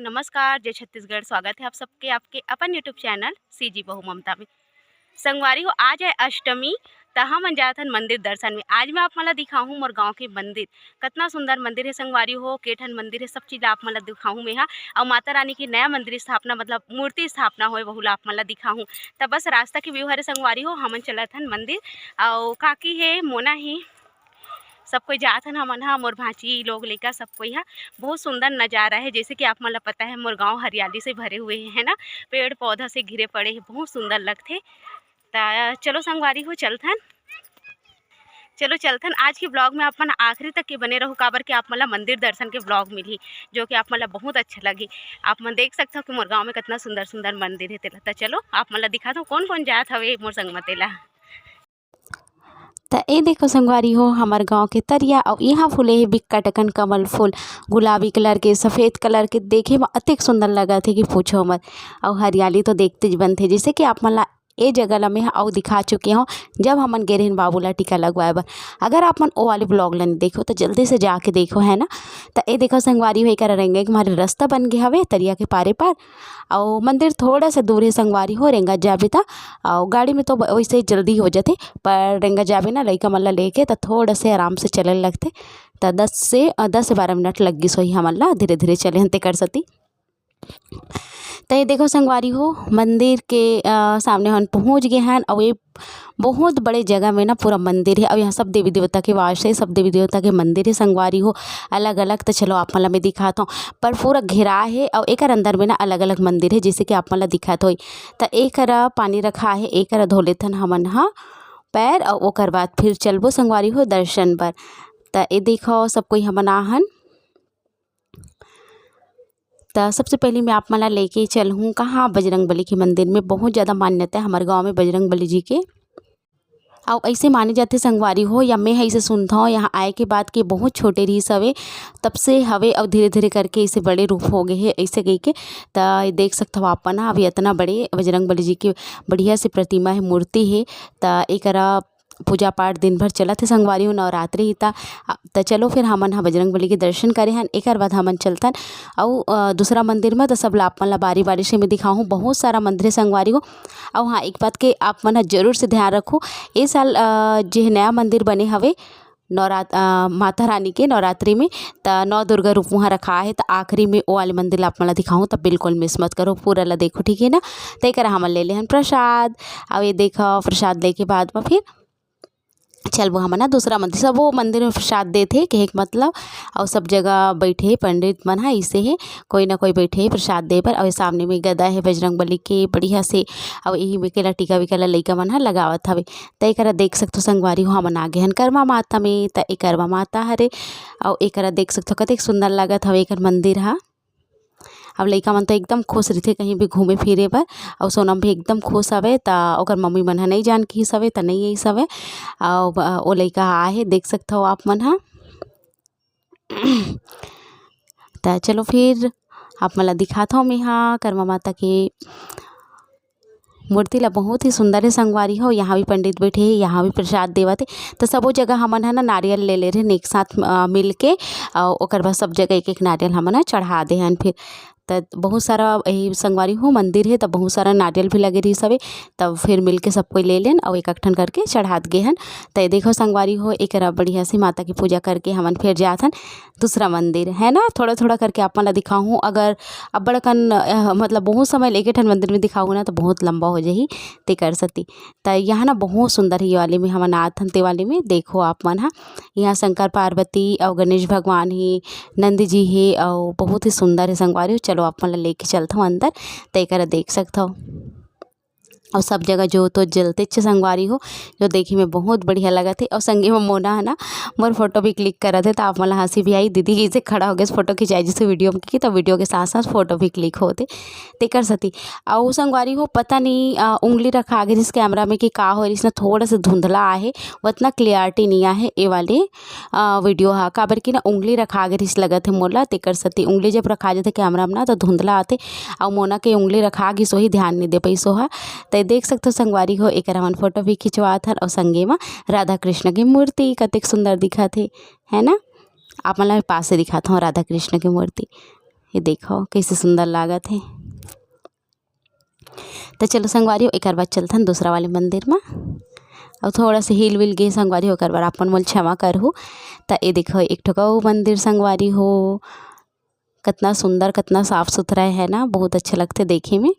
नमस्कार, जय छत्तीसगढ़। स्वागत है आप सबके आपके अपन यूट्यूब चैनल सीजी बहू ममता में। संगवारी हो आज है अष्टमी, त हमन जात हन मंदिर दर्शन में। आज मैं आप मन ला दिखाहूँ मोर गाँव के मंदिर। कितना सुंदर मंदिर है संगवारी हो, केठन मंदिर है, सब चीज़ आप मन ला दिखाहूँ मैं। और माता रानी की नया मंदिर स्थापना मतलब मूर्ति स्थापना होए वहू ला आप मन ला दिखाहूँ। त बस रास्ता के व्यू हरे संगवारी हो, हमन चलत हन मंदिर। और काकी है, मोना ही, सब कोई जात हन हमन हा, मोर भांजी लोग लइका सब कोई हा। बहुत सुंदर नज़ारा है, जैसे कि आप मन ला पता है मोर गाँव हरियाली से भरे हुए है ना, पेड़ पौधा से घिरे पड़े है, बहुत सुंदर लगथे। ता चलो संगवारी हो चलथन, चलो चलथन। आज के ब्लॉग में आप मन आखिरी तक के बने रहो, काबर के आप मन ला मंदिर दर्शन के ब्लॉग मिली जो कि आप मन ला बहुत अच्छा लगी। आप मन देख सकते हो कि मोर गाँव में कितना सुंदर सुंदर मंदिर है। तेला चलो आप मन ला दिखा दो कौन कौन जात हवे मोर संगमते ला। त ए देखो संगवारी हो हमार गांव के तरिया और यहाँ फूले हे बिक्का टकन कमल फूल, गुलाबी कलर के सफ़ेद कलर के, देखे में अतिक सुंदर लगा थे कि पूछो मत। और हरियाली तो देखते ज बनते, जैसे कि आप मन ला ए जगह ला मैं और दिखा चुकी हूँ जब हमन गे रहेन बाबू ला टीका लगवाए बर। अगर आप मन ओ वाले ब्लॉग ला नहीं देखो तो जल्दी से जाके देखो, है ना। तो ए देखो संगवारी हो एक रेंगे के हमारे रास्ता बन गया हवे तरिया के पारे पार। और मंदिर थोड़ा सा दूर है संगवारी हो, रेंगा जाबे ता और गाड़ी में तो वैसे जल्दी हो जाते, पर रेंगा जाबे ना लइका मन ला लेके तो थोड़ा से आराम से चले लगते। तो 10 से 12 मिनट लग गई सोही हमन ला, धीरे धीरे चले हनते कर सती। तो ये देखो संगवारी हो मंदिर के सामने हम पहुँच गए हैं। और ये बहुत बड़े जगह में ना पूरा मंदिर है। और यहाँ सब देवी देवता के वास है, सब देवी देवता के मंदिर है संगवारी हो अलग अलग। तो चलो आप मन ला मैं दिखाता हूँ, पर पूरा घेरा है और एक अंदर में ना अलग अलग मंदिर है, जैसे कि आप मन ला दिखाता हो। तो एक पानी रखा है, एक धो लेथन हमन हा पैर, और ओकर बाद फिर चलबो संगवारी हो दर्शन पर। तो ये देखो सब कोई हमन आहन। तो सबसे पहले मैं आप मन ला लेके चलूँ कहाँ, बजरंगबली के मंदिर में। बहुत ज़्यादा मान्यता है हमारे गांव में बजरंगबली जी के, और ऐसे माने जाते संगवारी हो, या मैं ऐसे सुनता हूँ यहाँ आए के बाद कि बहुत छोटे रही सवे तब से हवे और धीरे धीरे करके इसे बड़े रूप हो गए हैं ऐसे कह के। तो देख सकते हो आप ना अभी इतना बड़े बजरंगबली जी की बढ़िया से प्रतिमा है, मूर्ति है। तो एक पूजा पाठ दिन भर चला थे संगवारी हो, नवरात्रि ही था। तो चलो फिर हमन हा बजरंगबली के दर्शन करे हन, एक बाद हमन चलतन और दूसरा मंदिर में। तो सब ला आप मन ला बारी बारी से मैं दिखाऊँ, बहुत सारा मंदिर है संगवारी हो। और हाँ एक बात के आप मन जरूर से ध्यान रखो, ये साल जो नया मंदिर बने हवे माता रानी के नवरात्रि में, तो 9 दुर्गा रूप वहाँ रखा है। तो आखिरी में वो वाले मंदिर आप मन ला दिखाऊँ, तो बिल्कुल मिस मत करो, पूरा ला देखो, ठीक है ना। तो एक हमन ले लेहन प्रसाद। अब ये देखो प्रसाद ले के बाद में फिर चल वो हम ना दूसरा मंदिर, सब वो मंदिर में प्रसाद देते कहे के मतलब। और सब जगह बैठे पंडित मन है, इसे है कोई ना कोई बैठे प्रसाद दे पर। और सामने में गदा है बजरंगबली के बढ़िया से, और यही में केला टीका विकेला लइका मन है लगावत हवे। तो एक देख सकते हो संगवारी हो हमन आगे हन कर्मा माता में। तो एक कर्मा माता हरे, और एक देख सकते हो कतेक सुंदर लागत हवे एक मंदिर हा। अब लइका मन तो एकदम खुश रहते कहीं भी घूमे फिरे बर, और सोनम भी एकदम खुश हवे। तो ओकर मम्मी मन ह नहीं जान की हवे, तो नहीं यही हवे। और वो लइका आए देख सकते हो आप मन हा। तो चलो फिर आप मन ला दिखाता हूँ मैं यहाँ कर्मा माता के मूर्ति ला, बहुत ही सुंदर है संगवारी हो। यहाँ भी पंडित बैठे हैं, यहाँ भी प्रसाद देवत है। तो सबो जगह हमन है ना नारियल ले ले रहे एक साथ मिल के, और ओकर बाद सब जगह एक एक नारियल हमन चढ़ा दे हन। फिर तो बहुत सारा यही संगवारी हो मंदिर है, तो बहुत सारा नारियल भी लगे रही सवे। तब फिर मिल के सब कोई ले लेन और एक ठन करके चढ़ात गए हन। तो देखो संगवारी हो एक बढ़िया से माता की पूजा करके हमन फिर जात हन दूसरा मंदिर, है ना। थोड़ा थोड़ा करके आप मन ला दिखाऊँ, अगर अब बड़कन मतलब बहुत समय लेके ठन मंदिर में दिखाऊँ ना तो बहुत लंबा हो जाही, ते कर सकती। तो यहाँ ना बहुत सुंदर ही वाले में हमन आत हन, ते वाले में देखो आप मन हा। यहाँ शंकर पार्वती और गणेश भगवान ही, नंदी जी है, और बहुत ही सुंदर है संगवारी हो। चलो आप मन ला लेके चलता हूँ अंदर, तो एक देख सकता हो। और सब जगह जो तो जलते संगवारी हो, जो देखी में बहुत बढ़िया लगा थे। और संगे में मोना है ना मोर फोटो भी क्लिक करा थे, तो आप मतलब हंसी भी आई, दीदी की से खड़ा हो गया फोटो खिंचाई जैसे वीडियो में की, तो वीडियो के साथ साथ फोटो भी क्लिक होते ते कर सकती। और संगवारी हो पता नहीं उंगली रखा आगे जिस कैमरा में कि का हो, इसमें थोड़ा सा धुंधला आहे, उतना क्लियरिटी नहीं आहे ये वाले वीडियो हा। काबर की ना उंगली रखा आगे रिस लगा थे मोला, ते कर सकती। उंगली जब रखा जाते कैमरा में ना तो धुंधला आते, और मोना के उंगली रखा गी सो ही ध्यान नहीं दे पैसो हा। तो देख सकते हो संगवारी हो एक हमन फोटो भी खिंचवात हन। और संगे में राधा कृष्ण की मूर्ति कतेक सुंदर दिखत है ना। आप मन ला पास से दिखाता हूँ राधा कृष्ण की मूर्ति, ये देखो कैसे सुंदर लागत है। तो चलो संगवारी एक बार चलथन दूसरा वाले मंदिर में और थोड़ा सा हिल विल गे संगवारी हो कर बार अपन मोल क्षमा करहु। तो ये देखो एक ठो मंदिर संगवारी हो, कितना सुंदर कितना साफ सुथरा है ना, बहुत अच्छे लगते देखे में।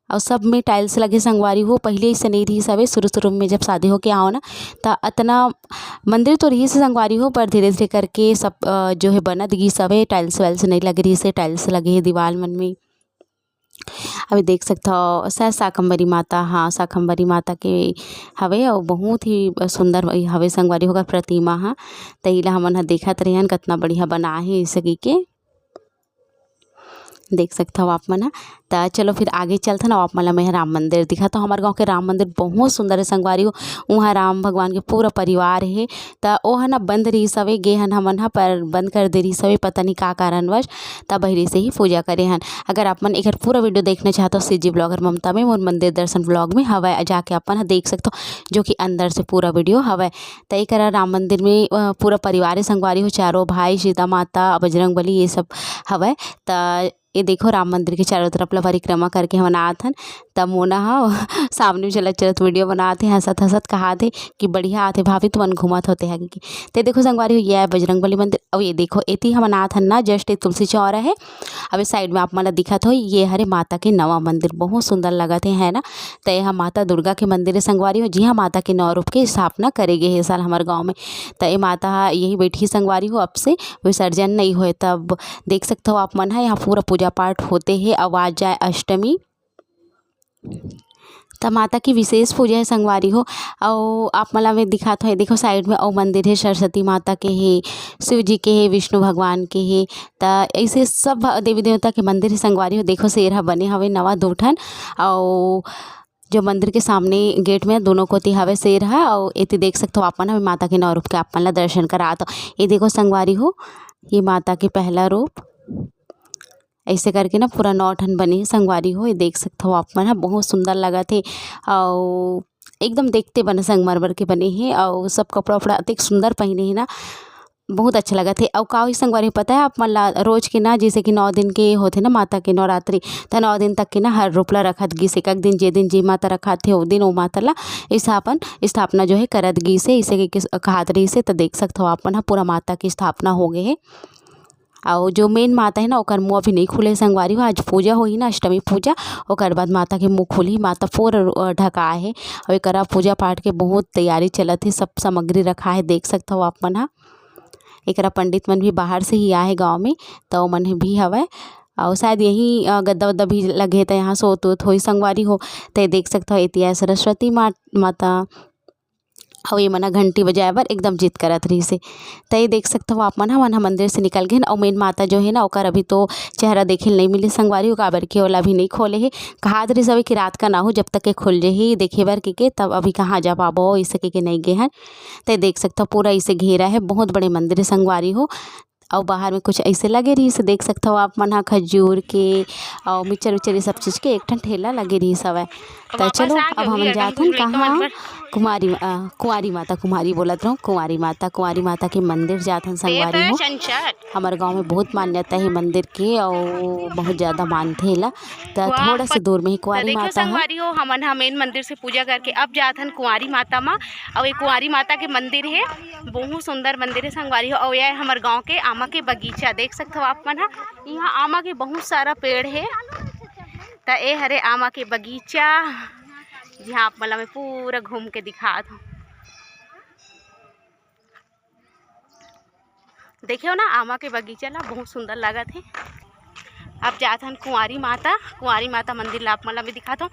और सब में टाइल्स लगे संगवारी हो, पहले ऐसे नहीं रही सब शुरू शुरू में जब शादी हो के आओ ना तो इतना मंदिर तो रही से संगवारी हो, पर धीरे धीरे करके सब जो है बनत गी सब है, टाइल्स वाइल्स नहीं लग रही से, टाइल्स लगे है दीवार मन में। अभी देख सकते हो शायद शाकंभरी माता, हाँ शाकंभरी माता के हवे और बहुत ही सुंदर हवे संगवारी होगा प्रतिमा। हाँ तो इला हमन ह देखत रहियन कितना बढ़िया बना है इस के देख सकते हो आप मन। तो चलो फिर आगे चलते ना, आप मन मैं राम मंदिर दिखा। तो हमारे गांव के राम मंदिर बहुत सुंदर है संगवारी हो, वहाँ राम भगवान के पूरा परिवार है। तो वो है ना बंद रही सवे गे हन हमन हा, पर बंद कर दे रही सवे पता नहीं का कारणवश, तब बहरी से ही पूजा करे हन। अगर आप मन एक पूरा वीडियो देखना चाहते हो सीजी ब्लॉगर ममता में मोर मंदिर दर्शन ब्लॉग में हवा जाके अपन देख सकते हो, जो कि अंदर से पूरा वीडियो हवा। तो एक राम मंदिर में पूरा परिवार है संगवारी हो, चारों भाई सीता माता बजरंग बली ये सब हवा। तो ये देखो राम मंदिर के चारों तरफ ला परिक्रमा करके हम आत हन। तब मोना हा सामने चलत चलत वीडियो बनाते हंसत हंसत कहा थे कि बढ़िया आते भाभी तुमन घूमत होते है कि। तो देखो संगवारी हो ये है बजरंग बली मंदिर। और ये देखो एती हम आत हन ना, जस्ट एक तुलसी चौरा है। अब इस साइड में आप मन दिखत हो ये हरे माता के नवा मंदिर, बहुत सुंदर लगत है ना। तो यह माता दुर्गा के मंदिर है संगवारी हो, जी हाँ माता के नौ रूप की स्थापना करेगे है साल हमारे गाँव में। तो ये माता यही बैठी संगवारी हो, अब से विसर्जन नहीं हुए। तब देख सकते हो आप मन है यहाँ पूरा पूजा पाठ होते हैं। आवाज जाए अष्टमी तो माता की विशेष पूजा है संगवारी हो। और आप मला में दिखाते हो देखो साइड में और मंदिर है सरस्वती माता के है, शिव जी के है, विष्णु भगवान के है। तो ऐसे सब देवी देवता के मंदिर है संगवारी हो। देखो शेर बने हवे नवा दो ठन, और जो मंदिर के सामने गेट में दोनों को हवे शेर है। और ये देख सकते हो अपन हमें माता के नौ रूप के आप मन ला दर्शन करा। तो ये देखो संगवारी हो ये माता के पहला रूप, ऐसे करके ना पूरा 9 ठन बने हैं संगवारी हो। ये देख सकते हो आप मन है, बहुत सुंदर लगा थे। और एकदम देखते बने संगमरमर के बने हैं, और सब कपड़ा वपड़ा अतिक सुंदर पहने हैं ना, बहुत अच्छा लगा थे। और का संगवारी पता है आप मन ला रोज के ना जैसे कि 9 दिन के होते ना माता के नवरात्रि, तो 9 दिन तक के ना हर रूप ला रखत गी से, एक दिन जे माता रखा थे वो दिन वो माता ला स्थापना जो है करत गी से, इसे कहत रही से। तो देख सकते हो आप मन पूरा माता की स्थापना हो गए है। और जो मेन माता है ना ओकर मुँह अभी नहीं खुले संगवारी हो, आज पूजा होई ना अष्टमी पूजा, ओकर बाद माता के मुँह खुली, माता पूरा ढका है। और एक पूजा पाठ के बहुत तैयारी चलत है, सब सामग्री रखा है देख सकते हो आप मन हा। एक पंडित मन भी बाहर से ही आए गाँव में, तो मन भी हवा। और शायद यही गद्दा वद्दा भी लगे तो यहाँ सोत वोत हो संगवारी हो। तो देख सकते हो इतिहास सरस्वती माता, और ये मना घंटी बजाए बर एकदम जिद करत रही से। तो ये देख सकते हो आप मन मंदिर से निकल गए। और मेन माता जो है ना ओकर अभी तो चेहरा देखे नहीं मिले संगवारी हो, काबर के ओला भी नहीं खोले है। कहा रही सब कि रात का ना हो जब तक के खुल जाही देखे बर के तब अभी कहाँ जा पाबो इसे के नहीं गए हैं। तो देख सकते हो पूरा इसे घेरा है, बहुत बड़े मंदिर है संगवारी हो। और बाहर में कुछ ऐसे लगे रही से देख सकते हो आप मन खजूर के और मिक्सर विक्चर सब चीज़ के एक ठन ठेला लगे रही सब। तो चलो अब हम जाते हैं कहाँ कुंवारी माता के मंदिर जाते हैं संगवारी हो। हमारे गांव में बहुत मान्यता है मंदिर के, और बहुत ज़्यादा मानते हैं ला। तो थोड़ा से दूर में ही कुंवारी माता है। संगवारी हो हमन मेन मंदिर से पूजा करके अब जाते हैं कुंवारी माता में। और ये कुंवारी माता के मंदिर है, बहुत सुंदर मंदिर है संगवारी हो। और यह हमारे गाँव के आमा के बगीचा देख सकते हो आप मन, यहाँ आमा के बहुत सारा पेड़ है। तो ये हरे आमा के बगीचा जहाँ आप मला में पूरा घूम के दिखा दूँ। देखियो ना आमा के बगीचा ला बहुत सुंदर लगा थे। अब जाते हैं कुंवारी माता मंदिर ला आप मला में दिखाता हूँ।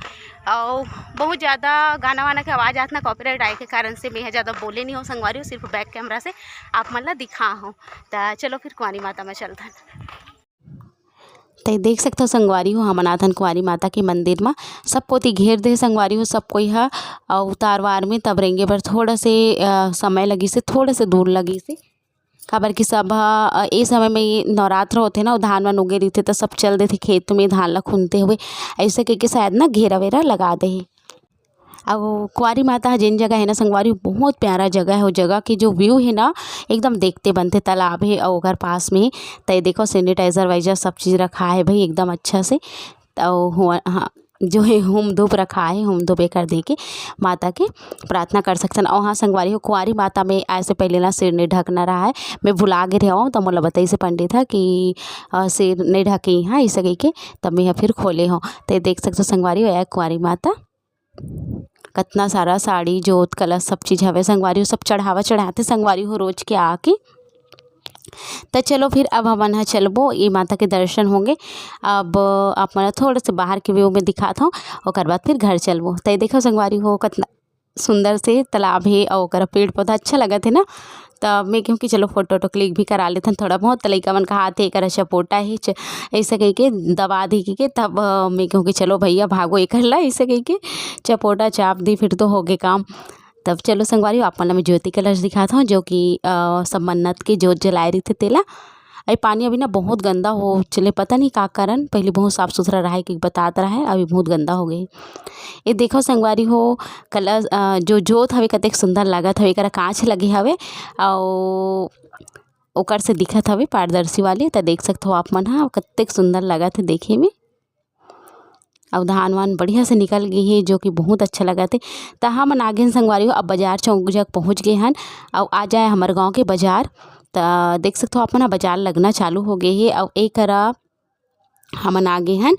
और बहुत ज़्यादा गाना वाना के आवाज़ आती ना कॉपीराइट आए के कारण से मैं ज़्यादा बोले नहीं हूँ संगवारी हो, सिर्फ बैक कैमरा से आप मला दिखा हूँ। तो चलो फिर कुंवारी माता में चलते हैं। तो देख सकते हो संगवारी हो हम अनाथन कुंवारी माता के मंदिर में सब कोती घेर दे संगवारी हो सब कोई है। और उतारवार में तब रेंगे पर थोड़ा से समय लगी से, थोड़ा से दूर लगी से, काबर कि सब ए समय में नवरात्र होते ना धान वान उगे रही थे, तो सब चल देते खेत में धान ला खुनते हुए, ऐसे करके शायद ना घेरा वेरा लगा दे। और कुंवारी माता जिन जगह है ना संगवारी बहुत प्यारा जगह है। वो जगह की जो व्यू है ना एकदम देखते बनते, तालाब है और घर पास में। तो ये देखो सैनिटाइज़र वाइजर सब चीज़ रखा है भाई एकदम अच्छा से। तो हाँ जो है होम धूप रखा है, होम धूप कर दे के माता के प्रार्थना कर सकते हैं। और हाँ संगवारी हो कुंवारी माता में ऐसे पहले ना सिर नहीं ढकना रहा है। मैं भुला गए रहा हूँ तो मोला बताई से पंडित है कि सिर नहीं ढके हाँ इसे कह के तब मैं फिर खोले हूँ। तो देख सकते हो संगवारी हो कुंवारी माता कितना सारा साड़ी जोत कलश सब चीज़ हवे संगवारी हो सब चढ़ाते संगवारी हो रोज के आके। तो चलो फिर अब हम यहाँ चलबो ये माता के दर्शन होंगे। अब आप मैं थोड़ा से बाहर के व्यू में दिखाता हूँ और बाद फिर घर चलबो। तो देखो संगवारी हो कितना सुंदर से तालाब है और पेड़ पौधा अच्छा लगा थे ना। तब मैं क्योंकि चलो फोटो वोटो क्लिक भी करा लेते थोड़ा बहुत। लइका मन का हाथ एक सपोटा ही ऐसे कह के दबा दी के तब मैं क्योंकि चलो भैया भागो एक ला ऐसे कह के चपोटा चाप दी फिर तो हो गए काम। तब चलो संगवारी आप मैं ज्योति कलश दिखाता हूँ जो कि सब मन्नत की जोत जलाए रही थे तेला। अरे पानी अभी ना बहुत गंदा हो चले पता नहीं का कारण, पहले बहुत साफ़ सुथरा रहा है कि बताता रहा है अभी बहुत गंदा हो गई। ये देखो संगवारी हो कलर जो जोत हवे कतेक सुंदर लागत हवे, एकरा कांच लगे हवे और ओकर से दिखत हवे पारदर्शी वाले। तो देख सकते हो आप मन हाँ कतेक सुंदर लागत है देखे में। और धान वान बढ़िया से निकल गई है जो कि बहुत अच्छा लगा थे। तो हम आगे संगवारी हो अब बाजार चौक जग पहुँच गए हैं और आ जाए हमारे गाँव के बाजार। तो देख सकते हो आप मन बाजार लगना चालू हो गए है। और एक हमन आगे हैं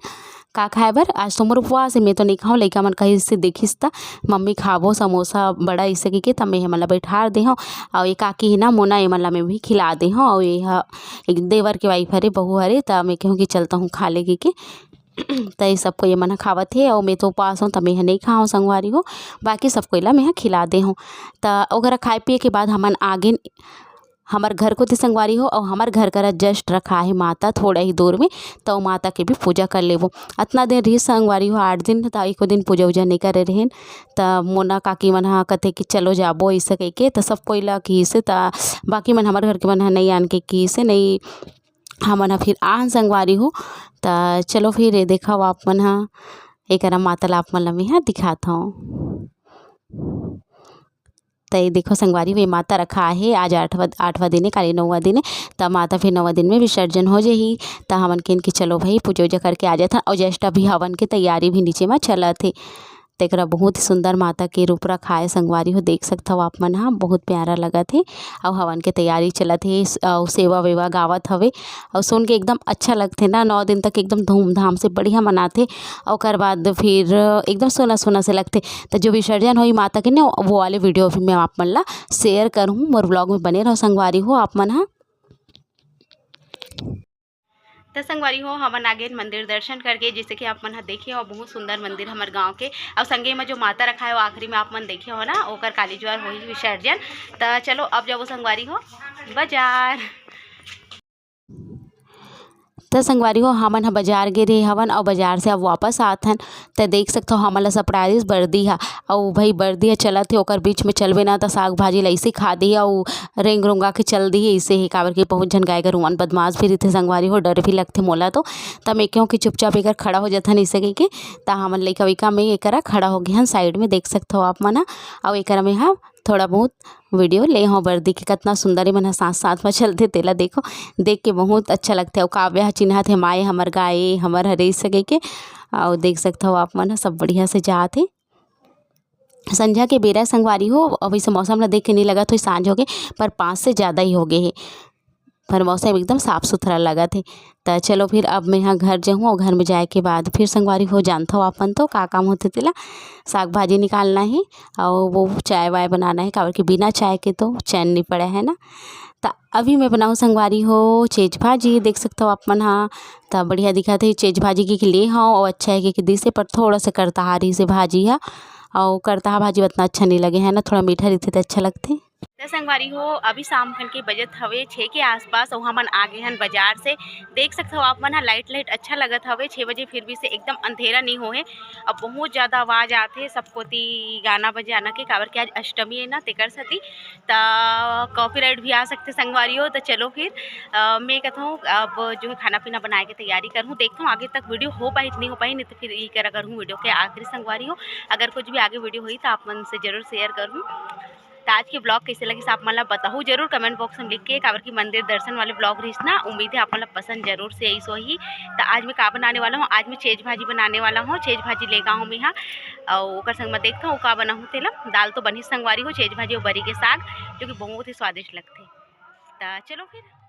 का खाए बर आज तुमर उपवास है मैं तो नहीं खाऊँ लइका मन कही से देखिस ता मम्मी खाबो समोसा बड़ा इसे के तब मैं हमला बैठा दे हूँ। और ये काकी है ना मोना ये मला में भी खिला दे हूँ। और ये एक देवर के वाइफ हरे बहू हरे तब मैं कहूँ कि चलता हूँ खा लेगी के तो ये सबको ये मना खावत है। और मैं तो उपवास हूँ तब मैं नहीं खाऊँ संगवारी हो बाकी सबको ला मैं खिला दे हूँ। तो वगैरह खाए पिए के बाद हमन आगे हमार घर को थी संगवारी हो और हमार घर का जस्ट रखा है माता थोड़ा ही दूर में। तो माता के भी पूजा कर लेबो। इतना दिन रही संगवारी हो 8 दिन तो एको दिन पूजा उजा नहीं करे रहें। तो मोना काकी मन हाँ कथे कि चलो जाबो ऐसे कह के तो सब कोई ला की से बाकी मन हमारे घर के मन नहीं आन के की से नहीं हमन फिर आन संगवारी हो। तो चलो फिर ये देखा आप मन हाँ एक माता ला आप मन ला मैं हाँ दिखाता हूँ। तो ये देखो संगवारी में माता रखा है आज 8वां दिन है काली 9वां दिन है। तब माता फिर 9वां दिन में विसर्जन हो जाही। तो हमन के इनके चलो भाई पूजा उजा करके आ जाता। और जस्ट अभी हवन की तैयारी भी नीचे में चला थे। तो एक बहुत ही सुंदर माता के रूप रखा है संगवारी हो देख सकते हो आप मन हाँ बहुत प्यारा लगा थे। और हवन के तैयारी चला थे सेवा वेवा गावत हवे और सुन के एकदम अच्छा लगते ना 9 दिन तक एकदम धूमधाम से बढ़िया मनाते। और ओकर बाद फिर एकदम सोना सोना से लगते। तो जो विसर्जन हुई माता के ना वो वाले वीडियो भी मैं आप मन ला शेयर करूँ मोर ब्लॉग में बने रहो संगवारी हो आप मन हाँ। तो संगवारी हो हमन आगे मंदिर दर्शन करके जैसे कि आप मन देखे हो बहुत सुंदर मंदिर हमारे गांव के। और संगे में जो माता रखा है वो आखिरी में आप मन देखे हो ना ओकर काली ज्वार हो विसर्जन। तो चलो अब जब वो संगवारी हो बाजार। तो संगवारी हो हमन बाजार गे रहे हवन और बाजार से अब वापस आत हन। तो देख सकते हो हमन ला सरप्राइज बर्दी है और भाई बर्दी है चलत है ओकर बीच में चलबे ना तो साग भाजी ला ऐसे खा दी है और रेंग रोंगा के चल दी है ऐसे ही काबर के पहुँच जन गाय गरुआन बदमाश भी रहते संगवारी हो डर भी लगते मोला। तो तब मैं क्यों कि चुपचाप एक खड़ा हो जाता ऐसे कह के तो हमन लइका वैका में एक खड़ा हो गए हैं साइड में देख सकते हो आप मन। और एक में हाँ थोड़ा बहुत वीडियो ले हो बर्दी के कितना सुंदर ही मन साथ साथ में चलते तेला देखो देख के बहुत अच्छा लगता है। और काव्या चिन्हत है माए हमर गाय हमर हरे सके के। और देख सकते हो आप मन सब बढ़िया से जाते संध्या के बेरा संगवारी हो। अब इसे मौसम ला देख के नहीं लगा तो सांझ हो गए पर 5 से ज़्यादा ही हो गए है पर मौसम एकदम साफ़ सुथरा लगा थे। तो चलो फिर अब मैं यहाँ घर जाऊँ और घर में जाए के बाद फिर संगवारी हो जानता हो अपन तो का काम होते तेला साग भाजी निकालना है और वो चाय वाय बनाना है काबर कि बिना चाय के तो चैन नहीं पड़ा है ना। तो अभी मैं बनाऊँ संगवारी हो चेज भाजी देख सकते हो आप मन हाँ। तो बढ़िया दिखा थे चेज भाजी के लिए हाँ और अच्छा है कि दिसे पर थोड़ा सा करताहारी से भाजी है और करताहा भाजी उतना अच्छा नहीं लगे है ना थोड़ा मीठा रहते तो अच्छा लगते। त संगवारी हो अभी शाम खन के बजत हवे 6 के आसपास अउ हमन आ गे हन बाजार से। देख सकत हो आप मन ह लाइट लाइट अच्छा लगत हवे 6 बजे फिर भी से एकदम अंधेरा नहीं होहे। अब बहुत ज़्यादा आवाज़ आथे सब कोती गाना बजाना के काबर के आज अष्टमी है ना तेकर सेती त कॉपीराइट भी आ सकथे संगवारी हो। त चलो फिर मैं कहथों अब जो है खाना पीना बनाए के तैयारी करहूँ। देखथों आगे तक वीडियो हो पाही नहीं हो पाही, नहीं तो फिर यही करा करहूँ वीडियो के आखिरी संगवारी हो। अगर कुछ भी आगे वीडियो होई त आप मन से ज़रूर शेयर करहूँ। त आज के ब्लॉग कैसे लगिस आप मन ला बताहूँ ज़रूर कमेंट बॉक्स में लिख के, काबर की मंदिर दर्शन वाले ब्लॉग रहिस ना। उम्मीद है आप मन ला पसंद ज़रूर से आइस होही। त आज मैं का बनाने वाला हूँ, आज मैं छेज भाजी बनाने वाला हूँ। छेज भाजी लेगा हूँ मेहा अउ ओकर संग में देखथों का बनाहूँ तेला। दाल तो बनिस संगवारी हो, छेज भाजी अउ बरी के साग जो कि बहुत ही स्वादिष्ट लगथे। त चलो फिर।